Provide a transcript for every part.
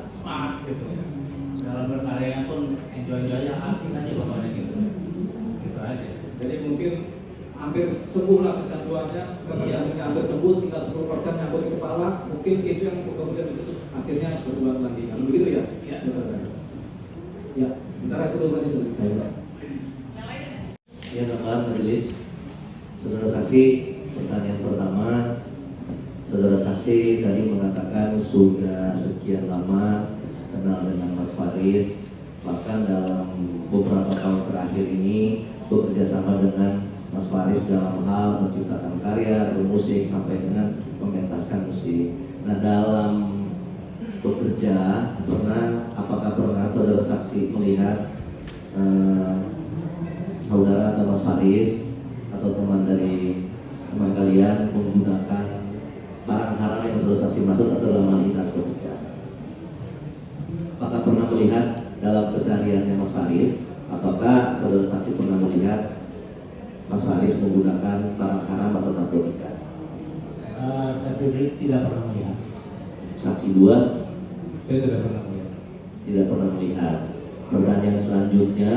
smart gitu ya. Dalam berkaryanya pun enjoy-enjoynya asik aja pokoknya gitu. Gitu aja. Jadi mungkin hampir sembuh lah kecanduannya, kecanduannya hampir sembuh, tinggal 10% nyambut di kepala, mungkin itu yang kemudian itu akhirnya berulang lagi. Kalau begitu ya? Ya. Betul saya. Ya, sebentar itu dulu tadi sudah saya. Ya, teman majelis, saudara saksi, pertanyaan pertama, saudara saksi tadi mengatakan sudah sekian lama kenal dengan Mas Faris, bahkan dalam beberapa tahun terakhir ini bekerja sama dengan Mas Faris dalam hal menciptakan karya, bermusik sampai dengan mementaskan musik. Nah, dalam bekerja apakah pernah saudara saksi melihat saudara atau Mas Faris atau teman dari teman kalian menggunakan barang haram yang saudara saksi maksud atau dalam hal ini narkotika? Apakah pernah melihat dalam kesehariannya Mas Faris, apakah saudara saksi pernah melihat Mas Faris menggunakan barang haram atau narkotika? Saya pribadi tidak pernah melihat. Saksi dua? Saya tidak pernah melihat. Tidak pernah melihat. Pertanyaan selanjutnya,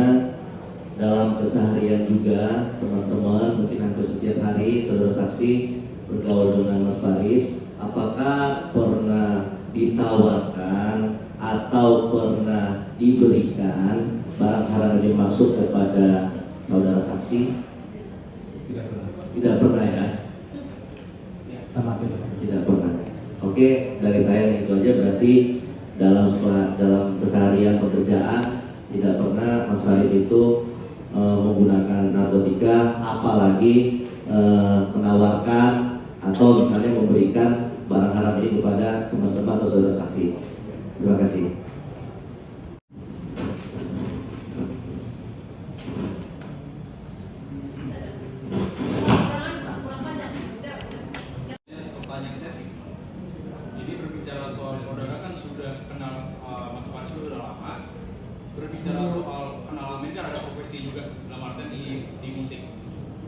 dalam keseharian juga teman-teman mungkin hampir setiap hari saudara saksi bergaul dengan Mas Faris, apakah pernah ditawarkan atau pernah diberikan barang haram yang dimaksud kepada saudara saksi? Tidak pernah. Tidak pernah ya? Ya, sama Tidak pernah. Oke, dari saya itu aja, berarti dalam keseharian pekerjaan tidak pernah Mas Faris itu menggunakan narkotika, apalagi menawarkan atau misalnya memberikan barang haram ini kepada teman-teman atau saudara saksi. Terima kasih. Pertanyaan saya sih, jadi berbicara soal saudara kan sudah kenal Mas Faris sudah lama. Berbicara soal kenal ini kan ada profesi juga dalam artian di musik.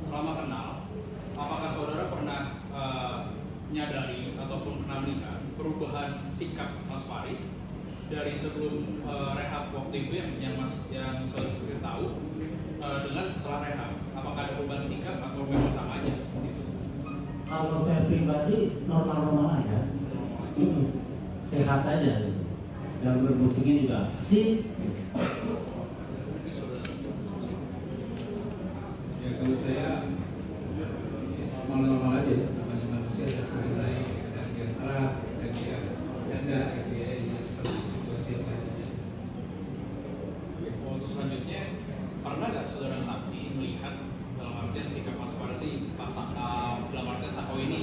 Selama kenal, apakah saudara pernah menyadari ataupun pernah melihat perubahan sikap Mas Faris dari sebelum rehab waktu itu yang saudara sudah tahu dengan setelah rehab? Apakah ada perubahan sikap atau memang sama aja seperti itu? Kalau saya pribadi normal-normal aja, sehat aja. Dan bermusiknya juga asik. Ya, kalau saya normal-normal aja, namanya manusia yang mulai ada yang marah, ada yang bercanda, ya seperti situasi yang lainnya. Untuk selanjutnya, pernah nggak saudara saksi melihat dalam artian sikap Mas Faris ini dalam artian Sako ini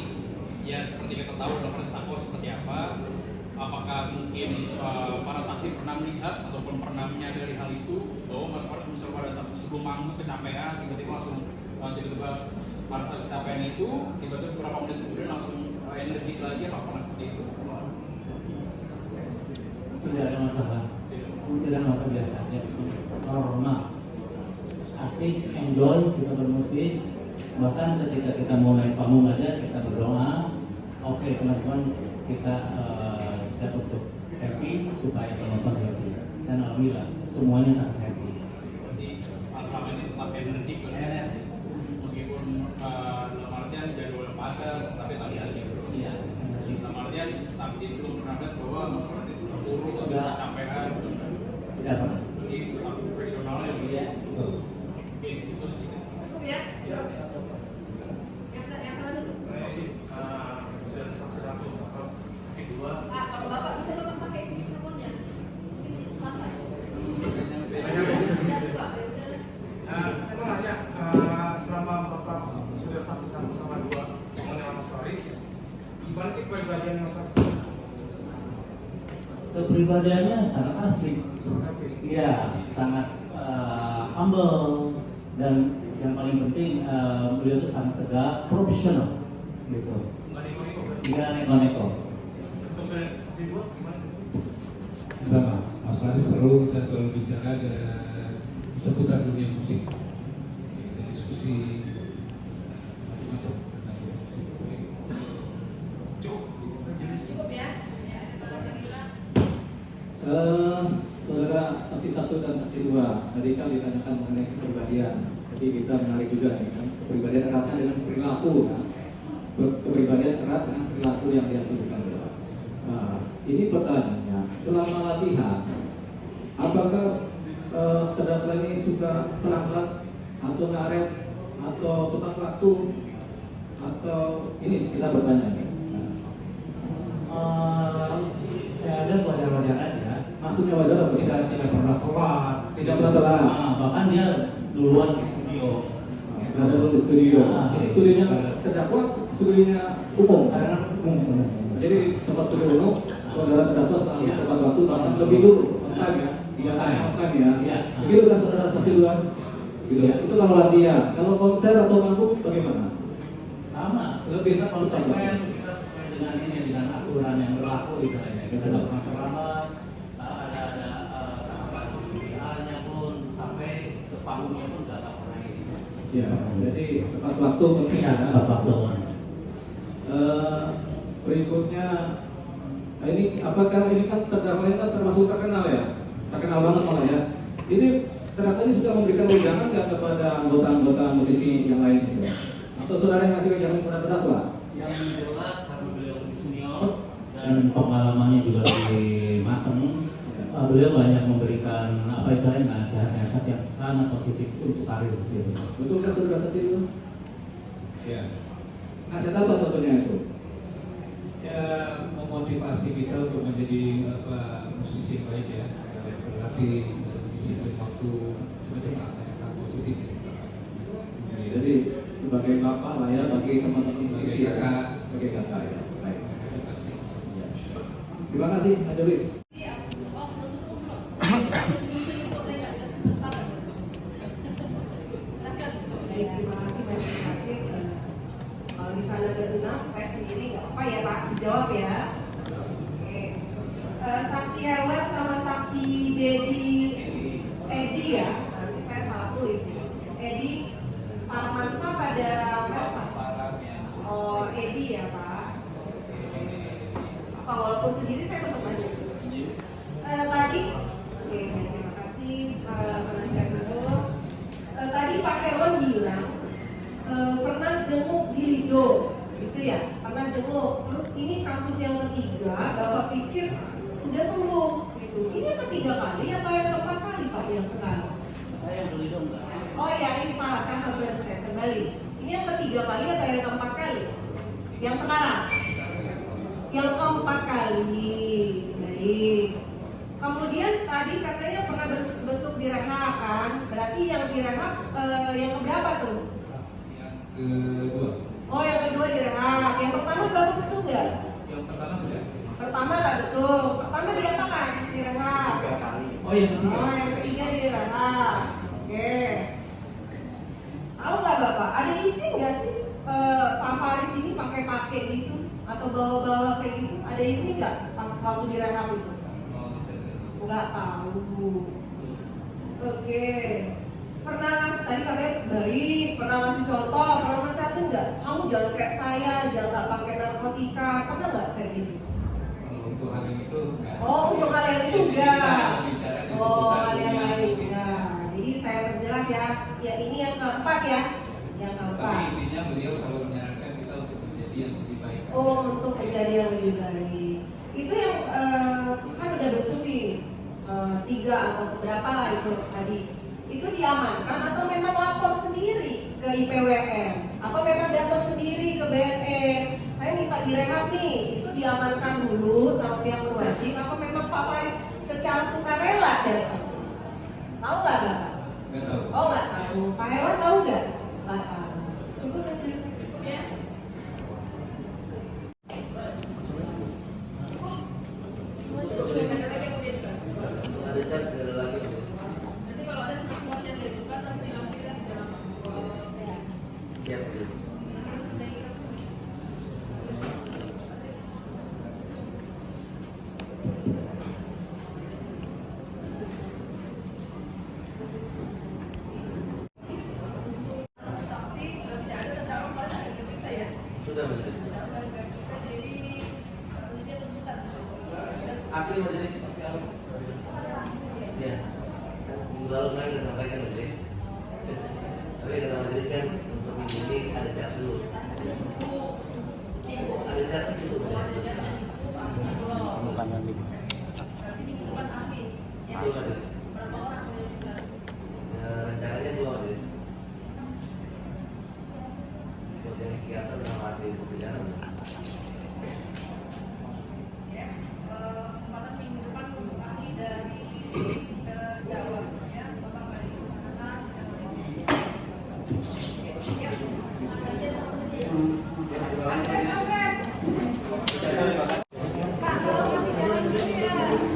ya seperti kita tahu dalam artian Sako seperti apa? Apakah mungkin para saksi pernah melihat ataupun pernah menyadari hal itu bahwa Mas Faris misalnya pada saat sebelum manggung kecapean tiba-tiba langsung tiba-tiba pada saat kecapean itu tiba-tiba beberapa menit kemudian langsung energik lagi, apa pernah seperti itu? Tidak ada masalah. Tidak ada masalah, biasa aja. Normal. Asik, enjoy, kita bermusik. Bahkan ketika kita mau naik panggung aja kita berdoa. Oke, teman-teman, kita siap untuk happy supaya penonton happy. Dan alhamdulillah semuanya sangat happy. Berarti selama ini tetap energik kan? Energi. Meskipun dalam artian jadwal padat tapi tak lagi terus. Iya, energi. Dalam artian saksi belum pernah lihat bahwa Mas Faris itu terpuruk atau Enggak. kecapean. Tidak pernah. Jadi tetap profesional ya. Iya, betul. Oke, itu sedikit. Cukup ya? Ya. Yang salah dulu. Kalau Bapak bisa Bapak pakai mikrofonnya. Mungkin sampai. Tidak juga. Saya mau nanya, selama Bapak sudah satu sama dua mengenal Mas Faris, gimana sih kepribadian Mas Faris? Kepribadiannya sangat asik. Iya, sangat humble, dan yang paling penting beliau itu sangat tegas, profesional, gitu. Nggak neko-neko berarti? Nggak neko-neko. Untuk saya dibuat gimana? Sama, Mas Faris kita selalu bicara seputar dunia musik. Kita diskusi macam-macam tentang musik. Cukup, jenis Cukup ya? Ya, kalau lagi lah. saksi 1 dan saksi 2 tadi kan ditanyakan mengenai kepribadian. Jadi kita menarik juga nih kan, kepribadian eratnya dengan perilaku kan. Kepribadian erat dengan perilaku yang dihasilkan. Nah, ini pertanyaannya, selama latihan, apakah terdakwa ini suka terlambat atau ngaret atau tepat waktu atau ini kita bertanya nih. Saya ada wajar-wajar aja. Maksudnya wajar apa? Tidak pernah telat. Tidak pernah telat. Bahkan dia duluan di studio. Ada di studio. Ini studionya terdakwa, studionya umum. Karena umum. Jadi tempat studio umum, saudara terdakwa selalu tepat waktu bahkan lebih dulu, on time ya, on time ya. Iya. Begitu kan saudara saksi duluan? Iya. Itu kalau latihan. Kalau konser atau manggung bagaimana? Sama. Lebih ke konsekuen, kita sesuai dengan ini, dengan aturan yang berlaku di sana. Kita tidak pernah terlambat. Ada tahapan pilihannya pun sampai ke panggungnya pun tidak pernah ini. Ya, jadi tepat waktu penting Iya, ya. tepat waktu. Berikutnya, ini apakah ini kan terdakwa ini kan termasuk terkenal ya, terkenal banget malah ya. Ini terdakwa ini sudah memberikan wejangan nggak kepada anggota-anggota musisi yang lain gitu? Atau saudara yang ngasih wejangan kepada terdakwa? Yang jelas karena beliau lebih senior dan pengalamannya juga lebih matang, beliau banyak memberikan apa istilahnya nasihat-nasihat yang sangat positif untuk karir gitu. Betul kan saudara saksi itu? Ya, Nasihat apa contohnya itu? ya memotivasi kita untuk menjadi musisi yang baik ya, berlatih disiplin waktu macam-macam yang positif. Jadi sebagai bapak lah ya bagi teman-teman Sebagai musisi ya. kakak. Sebagai kakak ya. Baik. Terima kasih. Terima kasih, Ada Luis. Iya, oh, belum. Senyum-senyum kok saya nggak dikasih kesempatan. Silakan. Baik, terima kasih banyak Hakim. Kalau misalnya ada 6, saya sendiri nggak apa ya Pak, dijawab ya. Oke. Saksi Hewan sama saksi Edi ya, nanti saya salah tulis ya. Edi Parmansa pada Ramersa. Oh, Edi ya Pak. Apa walaupun sendiri saya tetap aja. Tadi, oke, baik, terima kasih penasihat hukum. Tadi Pak Herwan bilang pernah jenguk di Lido, gitu ya, pernah jenguk. Terus ini kasus yang ketiga, Bapak pikir sudah sembuh, gitu. Ini yang ketiga kali atau yang keempat kali Pak yang sekarang? Saya yang beli dong, Mbak. Oh ya, ini salah kan, benar saya kembali. Ini yang ketiga kali atau yang keempat kali? Yang sekarang? Yang keempat kali, baik. Kemudian tadi katanya pernah besuk di rehab kan? Berarti yang di rehab yang keberapa tuh? Yang kedua. Oh yang kedua di rehab. Yang pertama baru besuk nggak? Yang pertama sudah. Pertama nggak besuk. Pertama diapakan di rehab? Oh yang ketiga. Oh yang ketiga di rehab. Oke. Tahu nggak Bapak? Ada izin nggak sih Pak Faris ini pakai gitu atau bawa-bawa kayak gitu? Ada izin nggak pas waktu di rehab itu? Nggak tahu. Oke. Pernah ngasih tadi katanya baik, pernah ngasih contoh, pernah nasihatin nggak? Kamu jangan kayak saya, jangan nggak pakai narkotika, pernah nggak kayak gitu? Kalau untuk hal yang itu enggak. Oh untuk hal yang itu Kita enggak. bicara di Oh seputar hal yang dunia lain musik. enggak. Jadi saya perjelas ya. Ya ini yang keempat ya. Yang Tapi keempat. intinya beliau selalu menyarankan kita untuk menjadi yang lebih baik. Oh untuk menjadi yang lebih baik. Itu yang kan udah besuk nih 3 atau berapa lah itu tadi. Itu diamankan atau memang lapor sendiri ke IPWN? Apa memang datang sendiri ke BNN? Saya minta direhab nih. Itu diamankan dulu sama pihak berwajib. Apa memang Pak Faiz secara sukarela datang? Tahu nggak Bapak? Enggak tahu. Oh nggak tahu. Pak Herwan tahu nggak? Nggak tahu. Cukup menjelaskan. Cukup ya. Ada lagi yang mau diajukan? Ada tes ada lagi. Nanti kalau ada semua yang diajukan tapi dilampirkan di dalam saya. Siap. Saksi sudah tidak ada terdakwa kemarin tidak diperiksa ya. Sudah majelis. Sudah diperiksa jadi seharusnya tuntutan. Akhir majelis. Ya. Minggu lalu kemarin kita sampaikan majelis. Tapi kata majelis kan untuk minggu ini ada charge dulu. Ada charge dulu. Bukan yang gitu. Itu majelis. Rencananya 2 majelis. Buat yang psikiater sama ahli hukum pidana. Kesempatan minggu depan untuk ahli dari Jawa, ya, Bapak dari Atas,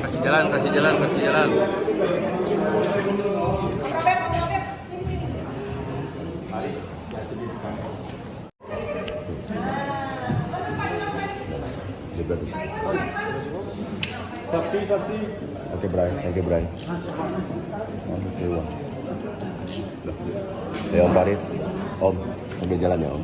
Kasih jalan, kasih jalan, kasih jalan. Saksi. Oke, Bray. Thank you, Bray. Om Paris. Om, sambil jalan ya, Om.